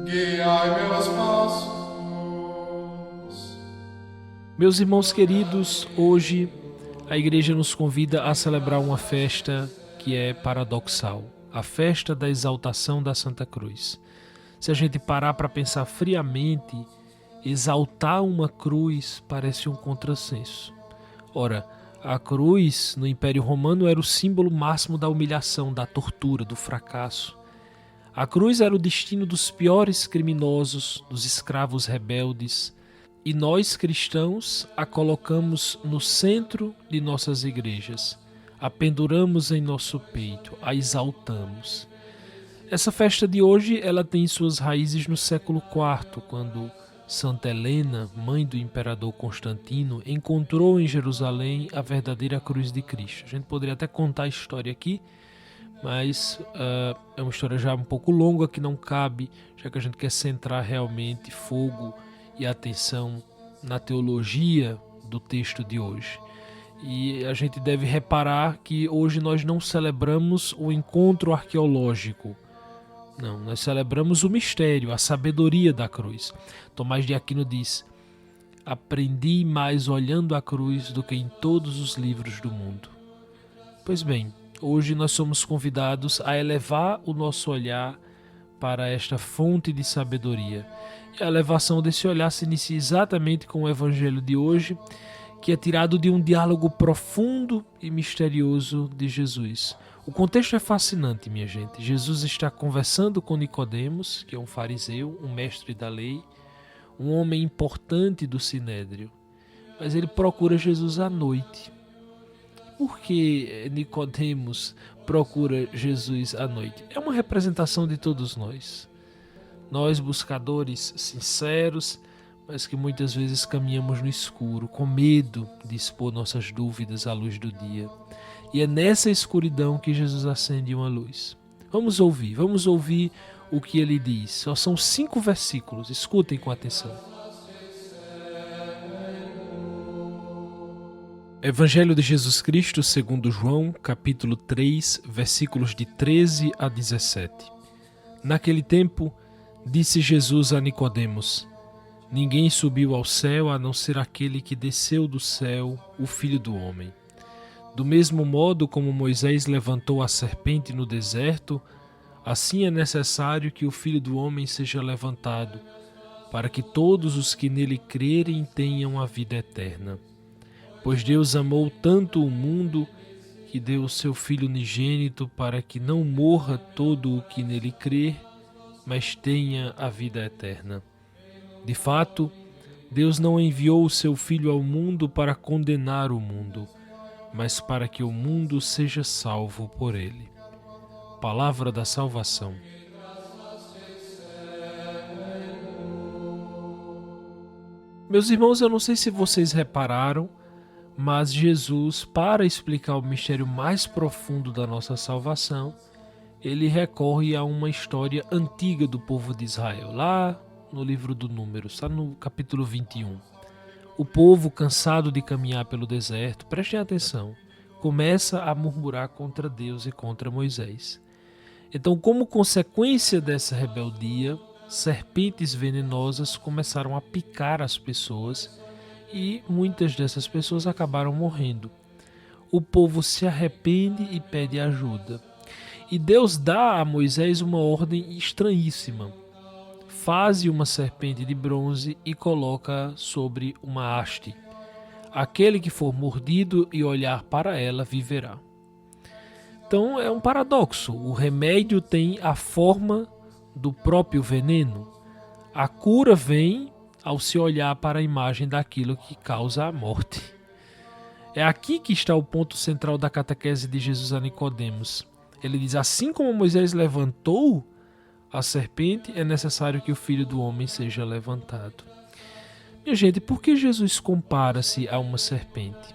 guiai meus passos. Meus irmãos queridos, hoje a igreja nos convida a celebrar uma festa que é paradoxal, a festa da exaltação da Santa Cruz. Se a gente parar para pensar friamente, exaltar uma cruz parece um contrassenso. Ora, a cruz no Império Romano era o símbolo máximo da humilhação, da tortura, do fracasso. A cruz era o destino dos piores criminosos, dos escravos rebeldes, e nós cristãos a colocamos no centro de nossas igrejas, a penduramos em nosso peito, a exaltamos. Essa festa de hoje ela tem suas raízes no século IV, quando Santa Helena, mãe do imperador Constantino, encontrou em Jerusalém a verdadeira cruz de Cristo. A gente poderia até contar a história aqui, mas é uma história já um pouco longa que não cabe, já que a gente quer centrar realmente fogo e atenção na teologia do texto de hoje. E a gente deve reparar que hoje nós não celebramos o encontro arqueológico. Não, nós celebramos o mistério, a sabedoria da cruz. Tomás de Aquino diz: aprendi mais olhando a cruz do que em todos os livros do mundo. Pois bem, hoje nós somos convidados a elevar o nosso olhar para esta fonte de sabedoria. E a elevação desse olhar se inicia exatamente com o evangelho de hoje, que é tirado de um diálogo profundo e misterioso de Jesus. O contexto é fascinante, minha gente. Jesus está conversando com Nicodemos, que é um fariseu, um mestre da lei, um homem importante do Sinédrio. Mas ele procura Jesus à noite. Por que Nicodemos procura Jesus à noite? É uma representação de todos nós. Nós, buscadores sinceros, mas que muitas vezes caminhamos no escuro, com medo de expor nossas dúvidas à luz do dia. E é nessa escuridão que Jesus acende uma luz. Vamos ouvir o que ele diz. Só são 5 versículos, escutem com atenção. Evangelho de Jesus Cristo segundo João, capítulo 3, versículos de 13 a 17. Naquele tempo, disse Jesus a Nicodemos: ninguém subiu ao céu a não ser aquele que desceu do céu, o Filho do Homem. Do mesmo modo como Moisés levantou a serpente no deserto, assim é necessário que o Filho do Homem seja levantado, para que todos os que nele crerem tenham a vida eterna. Pois Deus amou tanto o mundo que deu o seu Filho unigênito para que não morra todo o que nele crer, mas tenha a vida eterna. De fato, Deus não enviou o seu Filho ao mundo para condenar o mundo, mas para que o mundo seja salvo por ele. Palavra da salvação. Meus irmãos, eu não sei se vocês repararam, mas Jesus, para explicar o mistério mais profundo da nossa salvação, ele recorre a uma história antiga do povo de Israel, lá no livro do Números, está no capítulo 21. O povo, cansado de caminhar pelo deserto, prestem atenção, começa a murmurar contra Deus e contra Moisés. Então, como consequência dessa rebeldia, serpentes venenosas começaram a picar as pessoas e muitas dessas pessoas acabaram morrendo. O povo se arrepende e pede ajuda. E Deus dá a Moisés uma ordem estranhíssima. Faze uma serpente de bronze e coloca sobre uma haste. Aquele que for mordido e olhar para ela viverá. Então é um paradoxo. O remédio tem a forma do próprio veneno. A cura vem ao se olhar para a imagem daquilo que causa a morte. É aqui que está o ponto central da catequese de Jesus a Nicodemos. Ele diz: assim como Moisés levantou a serpente, é necessário que o Filho do Homem seja levantado. Minha gente, por que Jesus compara-se a uma serpente?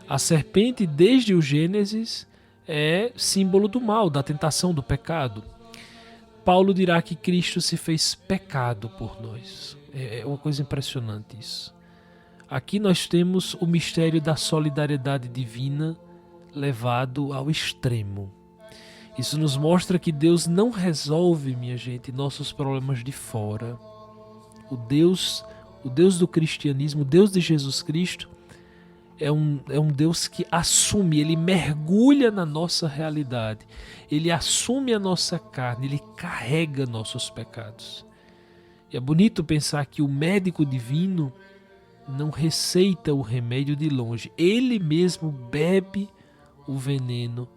A serpente, desde o Gênesis, é símbolo do mal, da tentação, do pecado. Paulo dirá que Cristo se fez pecado por nós. É uma coisa impressionante isso. Aqui nós temos o mistério da solidariedade divina levado ao extremo. Isso nos mostra que Deus não resolve, minha gente, nossos problemas de fora. O Deus do cristianismo, o Deus de Jesus Cristo, é um Deus que assume, ele mergulha na nossa realidade, ele assume a nossa carne, ele carrega nossos pecados. E é bonito pensar que o médico divino não receita o remédio de longe, ele mesmo bebe o veneno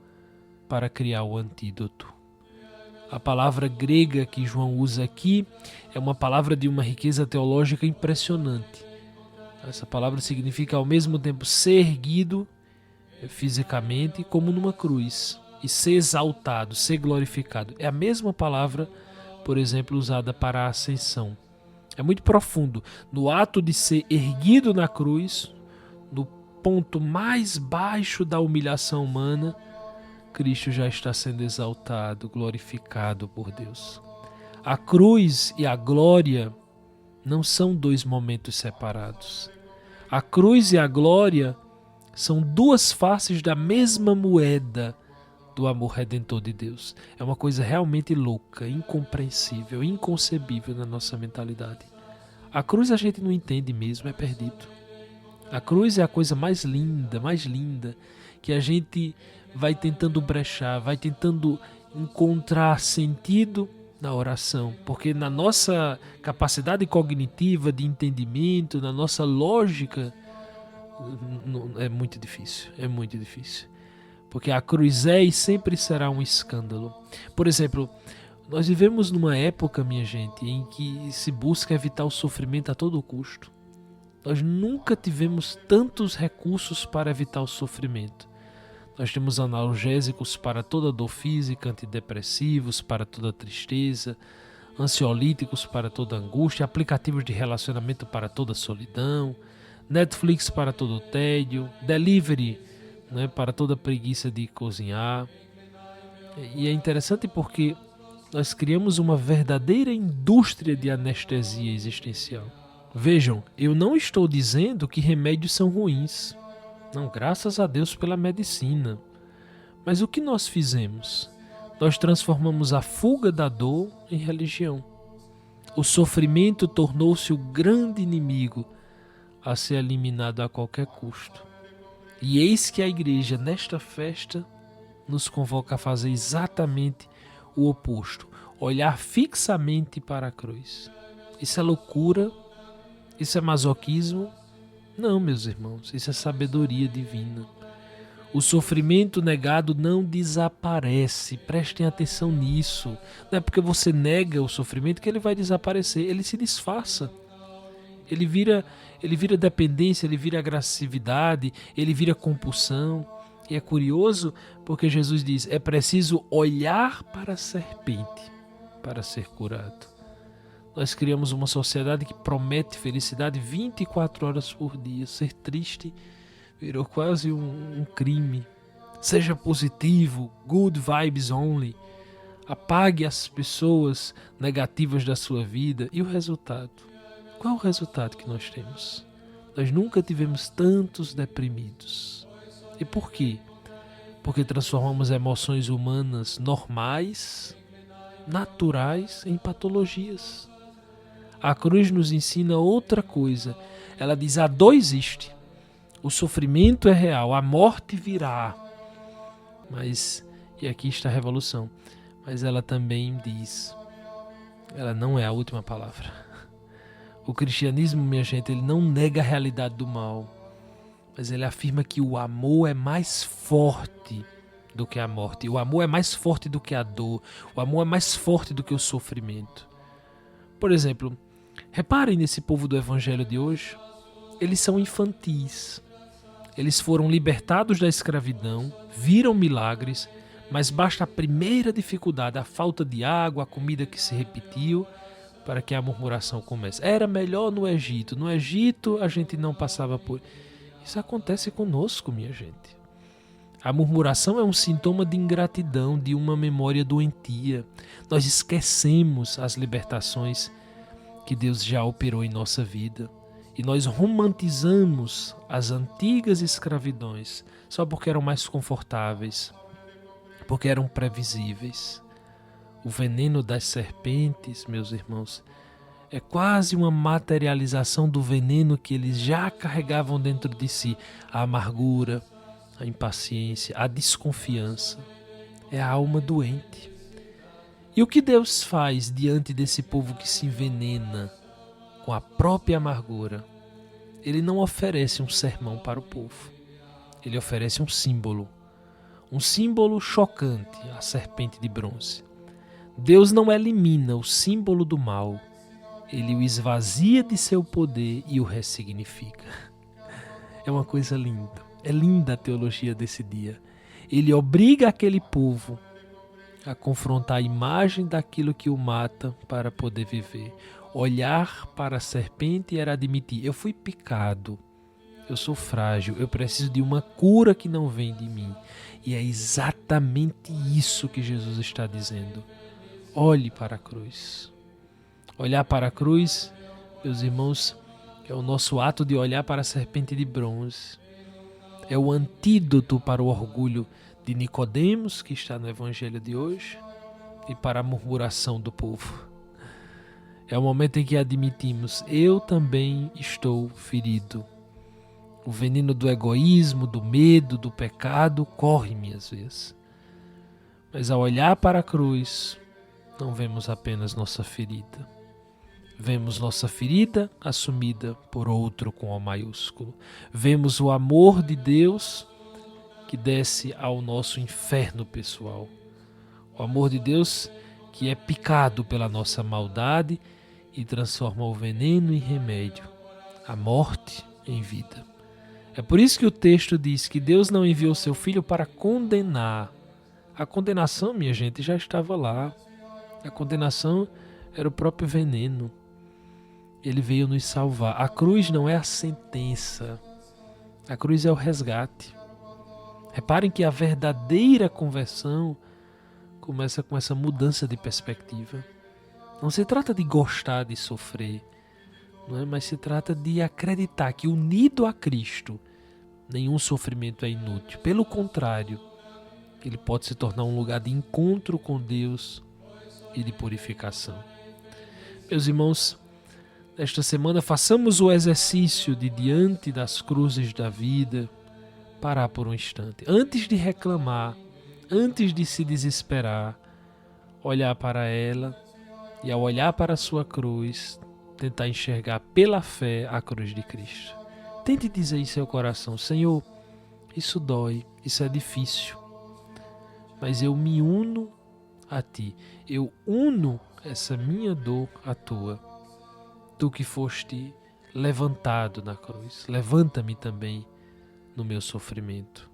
para criar o antídoto. A palavra grega que João usa aqui é uma palavra de uma riqueza teológica impressionante. Essa palavra significa ao mesmo tempo ser erguido fisicamente como numa cruz e ser exaltado, ser glorificado. É a mesma palavra, por exemplo, usada para a ascensão. É muito profundo. No ato de ser erguido na cruz, no ponto mais baixo da humilhação humana, Cristo já está sendo exaltado, glorificado por Deus. A cruz e a glória não são dois momentos separados. A cruz e a glória são duas faces da mesma moeda do amor redentor de Deus. É uma coisa realmente louca, incompreensível, inconcebível na nossa mentalidade. A cruz a gente não entende mesmo, é perdido. A cruz é a coisa mais linda, que a gente vai tentando brechar, vai tentando encontrar sentido na oração, porque na nossa capacidade cognitiva de entendimento, na nossa lógica, é muito difícil, porque a cruz é e sempre será um escândalo. Por exemplo, nós vivemos numa época, minha gente, em que se busca evitar o sofrimento a todo custo. Nós nunca tivemos tantos recursos para evitar o sofrimento. Nós temos analgésicos para toda dor física, antidepressivos para toda tristeza, ansiolíticos para toda angústia, aplicativos de relacionamento para toda solidão, Netflix para todo tédio, delivery, né, para toda preguiça de cozinhar. E é interessante porque nós criamos uma verdadeira indústria de anestesia existencial. Vejam, eu não estou dizendo que remédios são ruins. Não, graças a Deus pela medicina. Mas o que nós fizemos? Nós transformamos a fuga da dor em religião. O sofrimento tornou-se o grande inimigo a ser eliminado a qualquer custo. E eis que a igreja, nesta festa, nos convoca a fazer exatamente o oposto. Olhar fixamente para a cruz. Isso é loucura? Isso é masoquismo? Não, meus irmãos, isso é sabedoria divina. O sofrimento negado não desaparece, prestem atenção nisso. Não é porque você nega o sofrimento que ele vai desaparecer, ele se disfarça. Ele vira dependência, ele vira agressividade, ele vira compulsão. E é curioso porque Jesus diz, é preciso olhar para a serpente para ser curado. Nós criamos uma sociedade que promete felicidade 24 horas por dia. Ser triste virou quase um crime. Seja positivo, good vibes only. Apague as pessoas negativas da sua vida. E o resultado? Qual é o resultado que nós temos? Nós nunca tivemos tantos deprimidos. E por quê? Porque transformamos emoções humanas normais, naturais, em patologias. A cruz nos ensina outra coisa. Ela diz, a dor existe. O sofrimento é real, a morte virá. Mas, e aqui está a revolução, mas ela também diz, ela não é a última palavra. O cristianismo, minha gente, ele não nega a realidade do mal, mas ele afirma que o amor é mais forte do que a morte. O amor é mais forte do que a dor. O amor é mais forte do que o sofrimento. Por exemplo, reparem nesse povo do evangelho de hoje, eles são infantis. Eles foram libertados da escravidão, viram milagres, mas basta a primeira dificuldade, a falta de água, a comida que se repetiu, para que a murmuração comece. Era melhor no Egito. No Egito a gente não passava por... Isso acontece conosco, minha gente. A murmuração é um sintoma de ingratidão, de uma memória doentia. Nós esquecemos as libertações que Deus já operou em nossa vida. E nós romantizamos as antigas escravidões só porque eram mais confortáveis. porque eram previsíveis. O veneno das serpentes, meus irmãos, é quase uma materialização do veneno que eles já carregavam dentro de si. A amargura, a impaciência, a desconfiança. É a alma doente. E o que Deus faz diante desse povo que se envenena com a própria amargura? Ele não oferece um sermão para o povo. Ele oferece um símbolo chocante, a serpente de bronze. Deus não elimina o símbolo do mal, ele o esvazia de seu poder e o ressignifica. É uma coisa linda, é linda a teologia desse dia. Ele obriga aquele povo a confrontar a imagem daquilo que o mata para poder viver. Olhar para a serpente era admitir: eu fui picado, eu sou frágil, eu preciso de uma cura que não vem de mim. E é exatamente isso que Jesus está dizendo. Olhe para a cruz. Olhar para a cruz, meus irmãos, é o nosso ato de olhar para a serpente de bronze. É o antídoto para o orgulho de Nicodemos, que está no evangelho de hoje, e para a murmuração do povo. É o momento em que admitimos: eu também estou ferido. O veneno do egoísmo, do medo, do pecado corre-me às vezes. Mas ao olhar para a cruz, não vemos apenas nossa ferida. Vemos nossa ferida assumida por outro com O maiúsculo. Vemos o amor de Deus que desce ao nosso inferno pessoal. O amor de Deus que é picado pela nossa maldade e transforma o veneno em remédio, a morte em vida. É por isso que o texto diz que Deus não enviou seu Filho para condenar. A condenação, minha gente, já estava lá. A condenação era o próprio veneno. Ele veio nos salvar. A cruz não é a sentença. A cruz é o resgate. Reparem que a verdadeira conversão começa com essa mudança de perspectiva. Não se trata de gostar de sofrer, não é? Mas se trata de acreditar que unido a Cristo, nenhum sofrimento é inútil. Pelo contrário, ele pode se tornar um lugar de encontro com Deus e de purificação. Meus irmãos, nesta semana façamos o exercício de, diante das cruzes da vida, parar por um instante. Antes de reclamar, antes de se desesperar, olhar para ela e, ao olhar para a sua cruz, tentar enxergar pela fé a cruz de Cristo. Tente dizer em seu coração: Senhor, isso dói, isso é difícil, mas eu me uno a Ti. Eu uno essa minha dor à Tua. Tu que foste levantado na cruz, levanta-me também no meu sofrimento.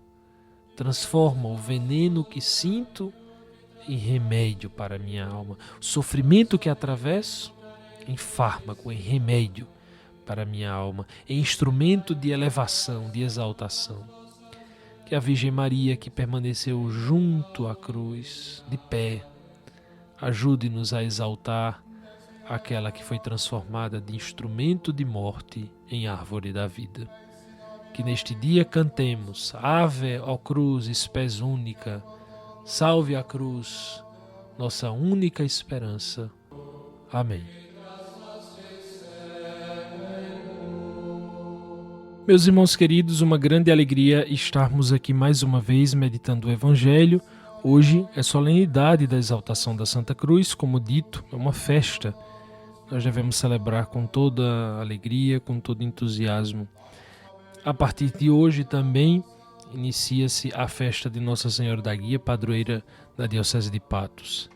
Transforma o veneno que sinto em remédio para a minha alma. O sofrimento que atravesso em fármaco, em remédio para a minha alma, em instrumento de elevação, de exaltação. Que a Virgem Maria, que permaneceu junto à cruz, de pé, ajude-nos a exaltar aquela que foi transformada de instrumento de morte em árvore da vida. Que neste dia cantemos: Ave ó cruz, spes única, salve a cruz, nossa única esperança. Amém. Meus irmãos queridos, uma grande alegria estarmos aqui mais uma vez meditando o Evangelho. Hoje é solenidade da exaltação da Santa Cruz, como dito, é uma festa. Nós devemos celebrar com toda alegria, com todo entusiasmo. A partir de hoje também inicia-se a festa de Nossa Senhora da Guia, padroeira da Diocese de Patos.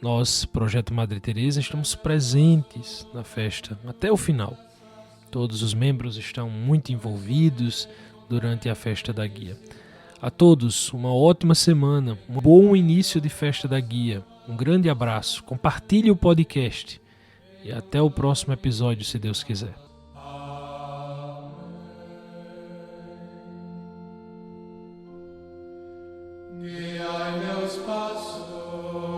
Nós, Projeto Madre Teresa, estamos presentes na festa até o final. Todos os membros estão muito envolvidos durante a festa da Guia. A todos, uma ótima semana, um bom início de festa da Guia. Um grande abraço, compartilhe o podcast e até o próximo episódio, se Deus quiser. Guiai meus passos.